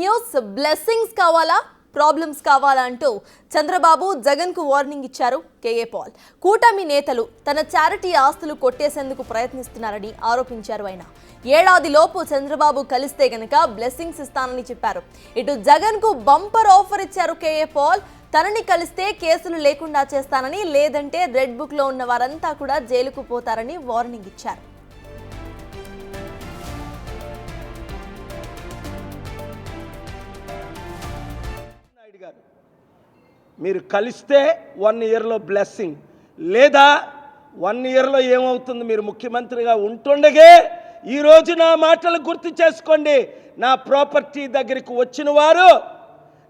News blessings కావాలా problems కావాలా అంటూ చంద్రబాబు జగన్ కు వార్నింగ్ ఇచ్చారు కేఏ పాల్. కూటమి నేతలు తన చారిటీ ఆస్తులు కొట్టేసేందుకు ప్రయత్నిస్తున్నారని ఆరోపించారు. ఆయన ఏడాదిలోపు చంద్రబాబు కలిస్తే గనక బ్లెస్సింగ్స్ ఇస్తానని చెప్పారు. ఇటు జగన్ కు బంపర్ ఆఫర్ ఇచ్చారు కేఏ పాల్. తనని కలిస్తే కేసులు లేకుండా చేస్తానని, లేదంటే రెడ్ బుక్ లో ఉన్న వారంతా కూడా జైలుకు పోతారని వార్నింగ్ ఇచ్చారు. మీరు కలిస్తే 1 ఇయర్లో బ్లెస్సింగ్, లేదా 1 ఇయర్లో ఏమవుతుంది? మీరు ముఖ్యమంత్రిగా ఉంటుండగే ఈరోజు నా మాటలు గుర్తు చేసుకోండి. నా ప్రాపర్టీ దగ్గరికి వచ్చిన వారు,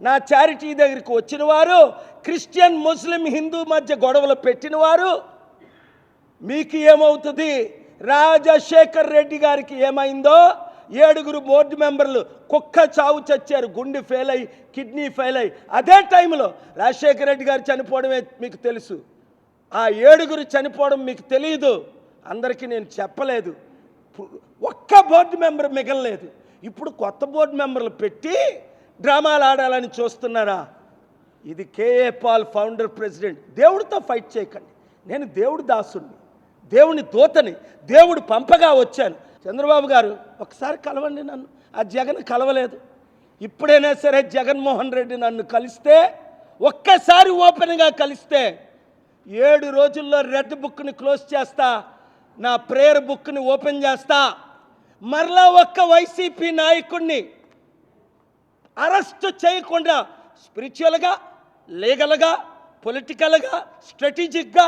నా చారిటీ దగ్గరికి వచ్చిన వారు, క్రిస్టియన్ ముస్లిం హిందూ మధ్య గొడవలు పెట్టిన వారు, మీకు ఏమవుతుంది? రాజశేఖర్ రెడ్డి గారికి ఏమైందో 7 బోర్డు మెంబర్లు కుక్క చావు చచ్చారు, గుండె ఫెయిల్ అయ్యి, కిడ్నీ ఫెయిల్ అయ్యి. అదే టైంలో రాజశేఖర రెడ్డి గారు చనిపోవడమే మీకు తెలుసు. ఆ 7 చనిపోవడం మీకు తెలియదు. అందరికీ నేను చెప్పలేదు. ఒక్క బోర్డు మెంబర్ మిగలలేదు. ఇప్పుడు కొత్త బోర్డు మెంబర్లు పెట్టి డ్రామాలు ఆడాలని చూస్తున్నారా? ఇది కేఏ పాల్, ఫౌండర్ ప్రెసిడెంట్. దేవుడితో ఫైట్ చేయకండి. నేను దేవుడి దాసుడిని, దేవుని దూతని, దేవుడు పంపగా వచ్చాను. చంద్రబాబు గారు ఒకసారి కలవండి నన్ను. ఆ జగన్ కలవలేదు. ఇప్పుడైనా సరే జగన్మోహన్ రెడ్డి నన్ను కలిస్తే, ఒక్కసారి ఓపెన్గా కలిస్తే 7 రోజుల్లో రెడ్ బుక్ని క్లోజ్ చేస్తా, నా ప్రేయర్ బుక్ని ఓపెన్ చేస్తా. మరలా ఒక్క వైసీపీ నాయకుడిని అరెస్ట్ చేయకుండా స్పిరిచువల్గా, లీగల్గా, పొలిటికల్గా, స్ట్రాటజిక్గా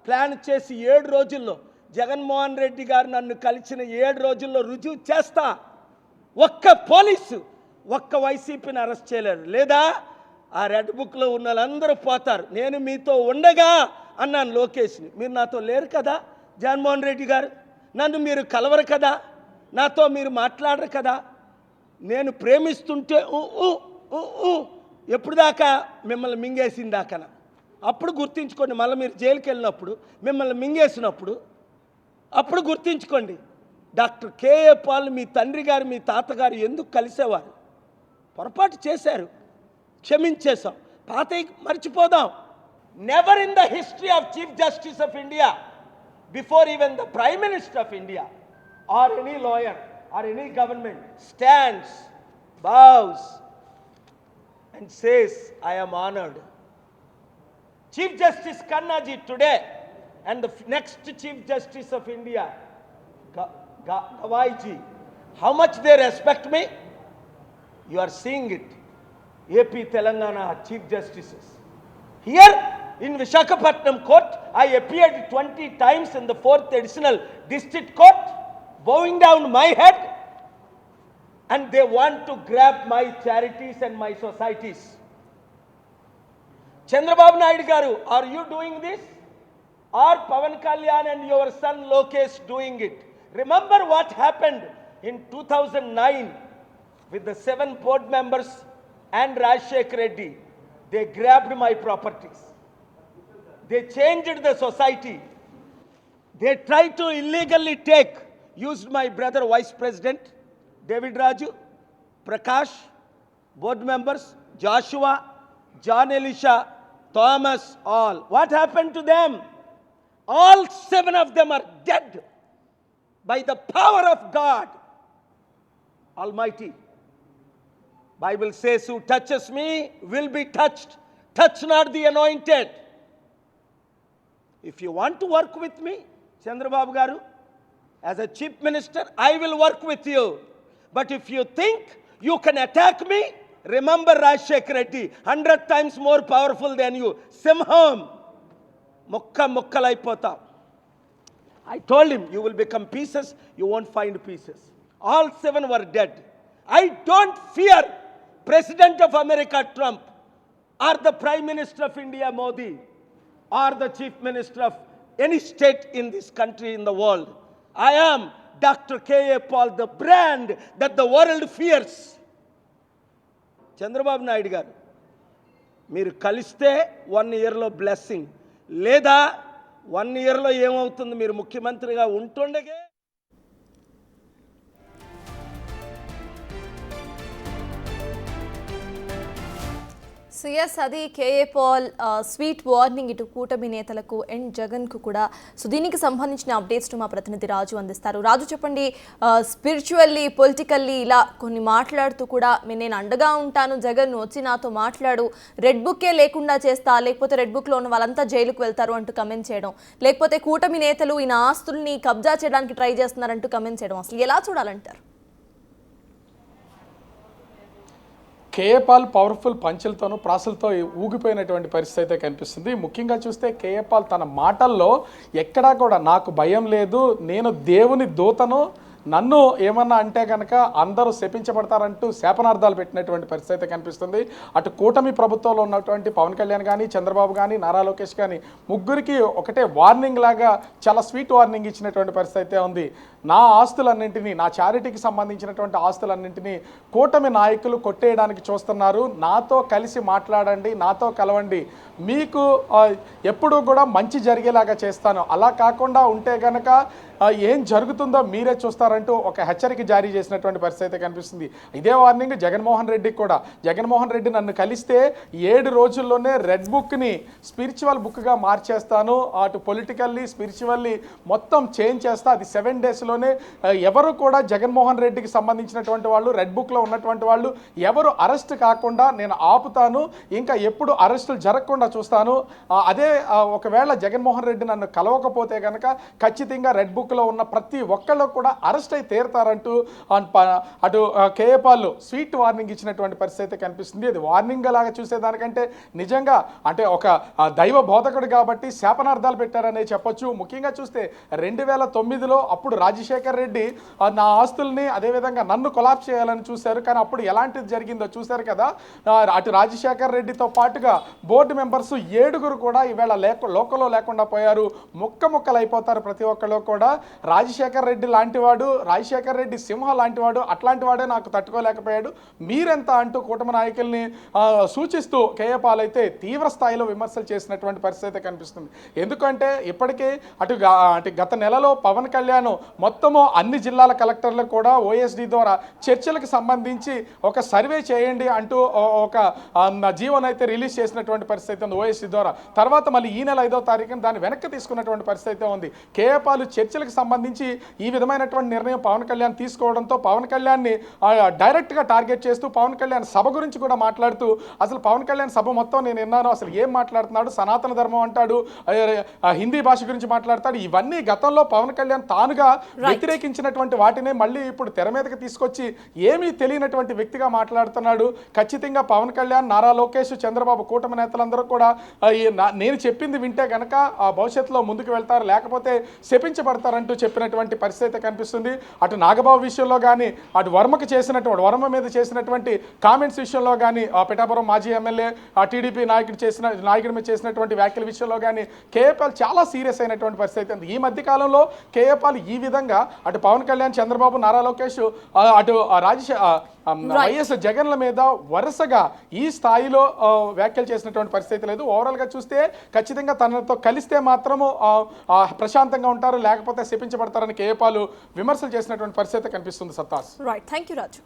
ప్లాన్ చేసి 7 రోజుల్లో జగన్మోహన్ రెడ్డి గారు నన్ను కలిసిన 7 రోజుల్లో రుజువు చేస్తా. ఒక్క పోలీసు, ఒక్క వైసీపీని అరెస్ట్ చేయలేరు. లేదా ఆ రెడ్ బుక్లో ఉన్న వాళ్ళందరూ పోతారు. నేను మీతో ఉండగా అన్నాను లోకేష్ని. మీరు నాతో లేరు కదా జగన్మోహన్ రెడ్డి గారు, నన్ను మీరు కలవరు కదా, నాతో మీరు మాట్లాడరు కదా. నేను ప్రేమిస్తుంటే ఎప్పుడు దాకా మిమ్మల్ని మింగేసిన దాకా. అప్పుడు గుర్తించుకోండి. మళ్ళీ మీరు జైలుకి వెళ్ళినప్పుడు, మిమ్మల్ని మింగేసినప్పుడు అప్పుడు గుర్తించుకోండి. డాక్టర్ కేఏ పాల్ మీ తండ్రి గారు, మీ తాతగారు ఎందుకు కలిసేవారు? పొరపాటు చేశారు, క్షమించేశాం, పాత మర్చిపోదాం. Never in the history of chief justice of India, before even the prime minister of India or any lawyer or any government stands, bows and says, I am honored. Chief Justice Kannaji today and the next Chief Justice of India, Gavaiji, how much they respect me? You are seeing it. AP Telangana Chief Justices. Here in Visakhapatnam Court, I appeared 20 times in the 4th Additional District Court, bowing down my head, and they want to grab my charities and my societies. Chandrababu Naidu garu, are you doing this? Or Pawan Kalyan and your son Lokesh doing it? Remember what happened in 2009 with the 7 board members and Rajshekar Reddy? They grabbed my properties. They changed the society. They tried to illegally used my brother Vice President David Raju, Prakash, board members, Joshua, John Elisha, Thomas, all. What happened to them? All 7 of them are dead by the power of God Almighty. Bible says, who touches me will be touched. Touch not the anointed. If you want to work with me, Chandrababu garu, as a chief minister, I will work with you. But if you think you can attack me, remember Rajshekar Reddy, 100 times more powerful than you. Simham. Mukkalaipotam. I told him, you will become pieces, you won't find pieces. All 7 were dead. I don't fear President of America Trump, or the Prime Minister of India Modi, or the Chief Minister of any state in this country, in the world. I am Dr. K.A. Paul, the brand that the world fears. Chandrababu Naidu garu, మీరు కలిస్తే 1 ఇయర్లో blessing, లేదా 1 ఇయర్లో ఏమవుతుంది? మీరు ముఖ్యమంత్రిగా ఉంటుండగే CS అది KA Paul sweet warning ఇటు కూటమి నేతలకు అండ్ జగన్కు కూడా. సో దీనికి సంబంధించిన అప్డేట్స్ మా ప్రతినిధి రాజు అందిస్తారు. రాజు చెప్పండి, స్పిరిచువల్లీ పొలిటికల్లీ ఇలా కొన్ని మాట్లాడుతూ కూడా నేను అండగా ఉంటాను, జగన్ వచ్చి నాతో మాట్లాడు, రెడ్ బుక్కే లేకుండా చేస్తా, లేకపోతే రెడ్ బుక్లో ఉన్న వాళ్ళంతా జైలుకు వెళ్తారు అంటూ కమెంట్ చేయడం, లేకపోతే కూటమి నేతలు ఈయన ఆస్తుల్ని కబ్జా చేయడానికి ట్రై చేస్తున్నారంటూ కమెంట్ చేయడం, అసలు ఎలా చూడాలంటారు? కేఏ పాల్ పవర్ఫుల్ పంచులతోనూ ప్రాసలతో ఊగిపోయినటువంటి పరిస్థితి అయితే కనిపిస్తుంది. ముఖ్యంగా చూస్తే కేఏ పాల్ తన మాటల్లో ఎక్కడా కూడా నాకు భయం లేదు, నేను దేవుని దూతను, నన్ను ఏమన్నా అంటే కనుక అందరూ శపించబడతారంటూ శాపనార్థాలు పెట్టినటువంటి పరిస్థితి అయితే కనిపిస్తుంది. అటు కూటమి ప్రభుత్వంలో ఉన్నటువంటి పవన్ కళ్యాణ్ కానీ, చంద్రబాబు కానీ, నారా లోకేష్ కానీ ముగ్గురికి ఒకటే వార్నింగ్ లాగా చాలా స్వీట్ వార్నింగ్ ఇచ్చినటువంటి పరిస్థితి అయితే ఉంది. నా ఆస్తులన్నింటినీ, నా చారిటీకి సంబంధించినటువంటి ఆస్తులన్నింటినీ కూటమి నాయకులు కొట్టేయడానికి చూస్తున్నారు. నాతో కలిసి మాట్లాడండి, నాతో కలవండి, మీకు ఎప్పుడూ కూడా మంచి జరిగేలాగా చేస్తాను, అలా కాకుండా ఉంటే కనుక ఏం జరుగుతుందో మీరే చూస్తారంటూ ఒక హెచ్చరిక జారీ చేసినటువంటి పరిస్థితి అయితే కనిపిస్తుంది. ఇదే వార్నింగ్ జగన్మోహన్ రెడ్డికి కూడా. జగన్మోహన్ రెడ్డి నన్ను కలిస్తే 7 రోజుల్లోనే రెడ్ బుక్ని స్పిరిచువల్ బుక్గా మార్చేస్తాను, అటు పొలిటికల్లీ స్పిరిచువల్లీ మొత్తం చేంజ్ చేస్తా, అది 7 డేస్లోనే ఎవరు కూడా జగన్మోహన్ రెడ్డికి సంబంధించినటువంటి వాళ్ళు, రెడ్ బుక్లో ఉన్నటువంటి వాళ్ళు ఎవరు అరెస్ట్ కాకుండా నేను ఆపుతాను, ఇంకా ఎప్పుడు అరెస్టులు జరగకుండా చూస్తాను. అదే ఒకవేళ జగన్మోహన్ రెడ్డి నన్ను కలవకపోతే కనుక ఖచ్చితంగా రెడ్ బుక్ లో ఉన్న ప్రతి ఒక్కళ్ళు కూడా అరెస్ట్ అయి తీరుతారంటూ అటు కేఏ పాల్ స్వీట్ వార్నింగ్ ఇచ్చినటువంటి పరిస్థితి కనిపిస్తుంది. అది వార్నింగ్ లాగా చూసేదానికంటే నిజంగా అంటే ఒక దైవ బోధకుడు కాబట్టి శాపనార్థాలు పెట్టారనే చెప్పొచ్చు. ముఖ్యంగా చూస్తే 2009లో అప్పుడు రాజశేఖర్ రెడ్డి నా ఆస్తుల్ని అదేవిధంగా నన్ను కొలాప్స్ చేయాలని చూశారు, కానీ అప్పుడు ఎలాంటిది జరిగిందో చూశారు కదా. అటు రాజశేఖర్ రెడ్డితో పాటుగా బోర్డు మెంబర్స్ 7 కూడా ఈవేళ లోకల్లో లేకుండా పోయారు, ముక్కలు అయిపోతారు ప్రతి ఒక్కళ్ళు కూడా. రాజశేఖర్ రెడ్డి లాంటివాడు, రాజశేఖర్ రెడ్డి సింహ లాంటివాడు, అట్లాంటి వాడే నాకు తట్టుకోలేకపోయాడు, మీరెంత అంటూ కూటమి నాయకుల్ని సూచిస్తూ కేఏ పాల్ అయితే తీవ్ర స్థాయిలో విమర్శలు చేసినటువంటి పరిస్థితి కనిపిస్తుంది. ఎందుకంటే ఇప్పటికే అటు గత నెలలో పవన్ కళ్యాణ్ మొత్తము అన్ని జిల్లాల కలెక్టర్లకు కూడా ఓఎస్డి ద్వారా చర్చలకు సంబంధించి ఒక సర్వే చేయండి అంటూ ఒక జీవోని అయితే రిలీజ్ చేసినటువంటి పరిస్థితి ఉంది ఓఎస్డి ద్వారా. తర్వాత మళ్ళీ ఈ నెల 5వ తారీఖున దాన్ని వెనక్కి తీసుకున్నటువంటి పరిస్థితి ఉంది. కేఏ పాల్ చర్చలకు సంబంధించి ఈ విధమైనటువంటి నిర్ణయం పవన్ కళ్యాణ్ తీసుకోవడంతో పవన్ కళ్యాణ్ని డైరెక్ట్గా టార్గెట్ చేస్తూ పవన్ కళ్యాణ్ సభ గురించి కూడా మాట్లాడుతూ, అసలు పవన్ కళ్యాణ్ సభ మొత్తం నేను విన్నాను, అసలు ఏం మాట్లాడుతున్నాడు, సనాతన ధర్మం అంటాడు, హిందీ భాష గురించి మాట్లాడతాడు, ఇవన్నీ గతంలో పవన్ కళ్యాణ్ తానుగా వ్యతిరేకించినటువంటి వాటినే మళ్ళీ ఇప్పుడు తెర మీదకి తీసుకొచ్చి ఏమీ తెలియనటువంటి వ్యక్తిగా మాట్లాడుతున్నాడు. ఖచ్చితంగా పవన్ కళ్యాణ్, నారా లోకేష్, చంద్రబాబు కూటమి నేతలందరూ కూడా నేను చెప్పింది వింటే కనుక భవిష్యత్తులో ముందుకు వెళ్తారు, లేకపోతే శపించబడతారంటూ చెప్పినటువంటి పరిస్థితి కనిపిస్తుంది. అటు నాగబాబు విషయంలో కానీ, అటు వర్మ మీద చేసినటువంటి కామెంట్స్ విషయంలో కానీ, పిఠాపురం మాజీ ఎమ్మెల్యే టీడీపీ నాయకుడి మీద చేసినటువంటి వ్యాఖ్యల విషయంలో కానీ కేఏ పాల్ చాలా సీరియస్ అయినటువంటి పరిస్థితి ఉంది. ఈ మధ్య కాలంలో కేఏ పాల్ ఈ విధంగా అటు పవన్ కళ్యాణ్, చంద్రబాబు, నారా లోకేష్, అటు వైఎస్ జగన్ల మీద వరుసగా ఈ స్థాయిలో వ్యాఖ్యలు చేసినటువంటి పరిస్థితి లేదు. ఓవరాల్గా చూస్తే ఖచ్చితంగా తనతో కలిస్తే మాత్రము ప్రశాంతంగా ఉంటారు, లేకపోతే శపించబడతారని కేఏ పాల్ విమర్శలు చేసినటువంటి పరిస్థితి కనిపిస్తుంది. సత్తాస్. Right, thank you Raju.